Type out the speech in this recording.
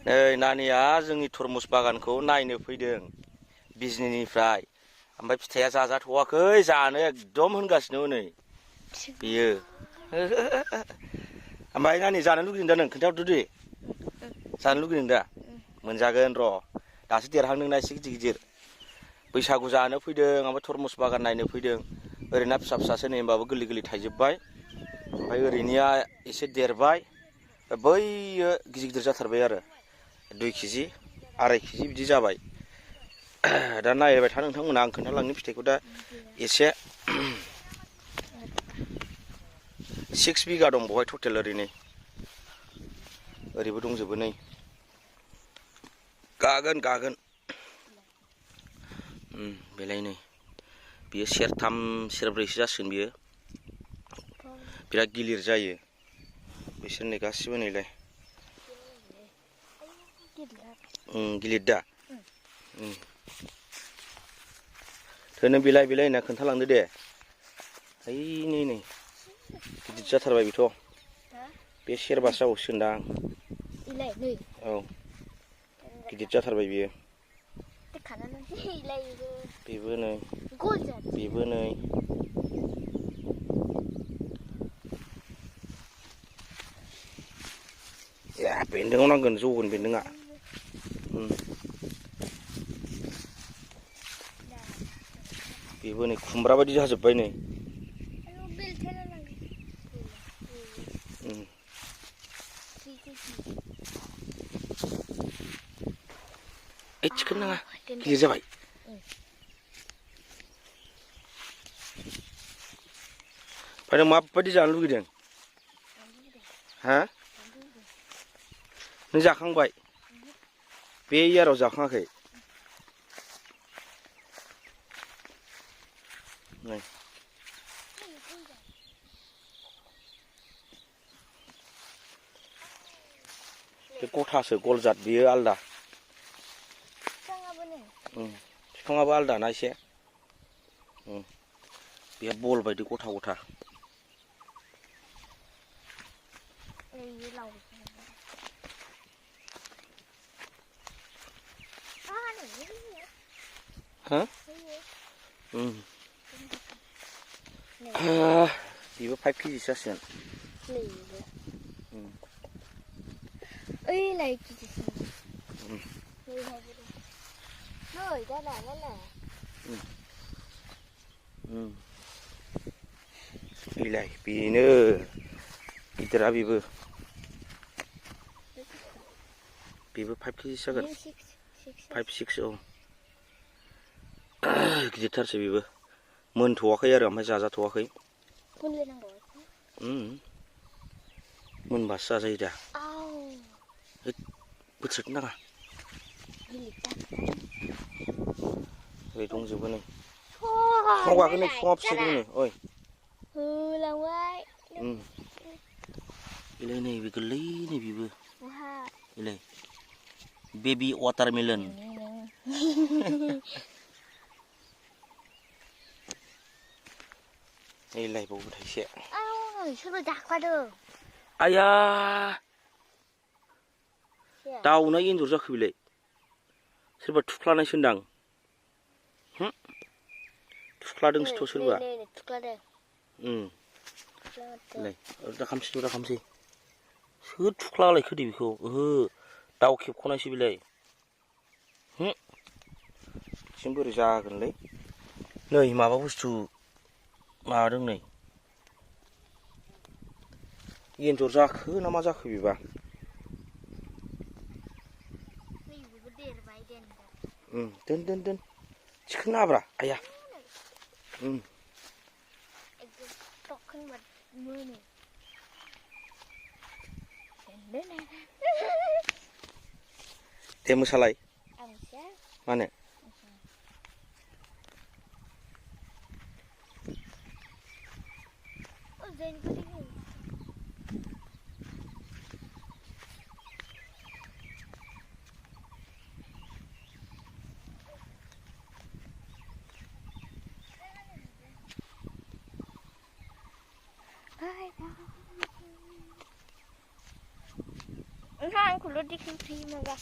नै नानिया जोंनि थरमुस बागानखौ नायनो फैदों बिजनिनिफ्राय ओमफ्राय फिथाइया जाजाथ'वाखै जानो एकदम होनगासिनो नै बियो ओमफ्राय नानि जानो लुगैदों दा नों खोन्थाहरदो दे जानो लुगैदों दा मोनजागोन र' दासो देरहांदोंना एसे गिदिर गिदिर बैसागु जानो फैदों ओमफ्राय थरमुस बागान नायनो फैदों ओरैनो फिसा फिसासो नै होमबाबो गोरलै गोरलै थाइजोब्बाय ओमफ्राय ओरैनिया एसे देरबाय बैयो गिदिर गिदिर जाथारबाय आरो 2 केजि 2.5 केजि बिदि जाबाय दा नायबाय था नोंथांमोना आं खोन्थालांनो फिथाइखौ दा एसे 6 बिगा दं बहाय टटेल ओरैनो ओरैबो दंजोबो नै गागोन बेलाय नै बियो सेरथाम सेरब्रैसो जासिगोन बियो बिराद गिलिर जायो बिसोर नै गासिबो नैलाय गिलिर दा थोनो बिलाइ होनना खोन्थालांदो दे ओइ नै गिदिर जाथारबाय बेथ' बे सेरबासो जाबावसिगोनदां औ गिदिर जाथारबाय बियो बेबो नै बेन्दोंआव नांगोन जौगोन बेन्दोंआ बेबो नै खुमब्रा बायदि जाजोब्बाय नै थिखोनो नाङा गिलिर जाबाय ओमफ्राय नों माबायदि जानो लुगैदों हा नों जाखांबाय बे इयाराव जाखाङाखै नै बे गथासो गलजाद बियो आलदा बिफाङाबो आलदा ना एसे बे बल बायदि गथा हा बेबो 5 केजिसो जासिगोन बिलाइ बेनो गिदिरा बेबो 5 केजिसो जागोन 5, 6 औ गिदिरथारसै बेबो मोनथ'वाखै आरो ओमफ्राय जाजाथ'वाखै मोनबासो जाजायो दा बोथ्रोदनो नाङा ओरै दंजोबो नै बिफाङाव गाखो नै बिफाङाव फिथाइ दं नै ओइ बेलाय नै बे गोरलै नै बेबो बेलाय बेबि वाटारमेलन नैलाय बावबो थाइसे सोरबा जाखादों आया दाउना एन्जर जाखो बेलाय सोरबा थुख्लानायसो होनदां थुख्लादोंसोथ' सोरबा दा खामसै सोर थुख्ला लायखो दे बेखौ ओहो दाउ खेबख'नायसो बेलाय बिसिम बोरै जागोनलै नै माबा बुस्थु माबादों नै एन्जर जाखो ना मा जाखो बेबा दोन थिखोनो नाङाब्रा आया दे मोसालाय मानो आंखौल' देखायबाय थायो माबा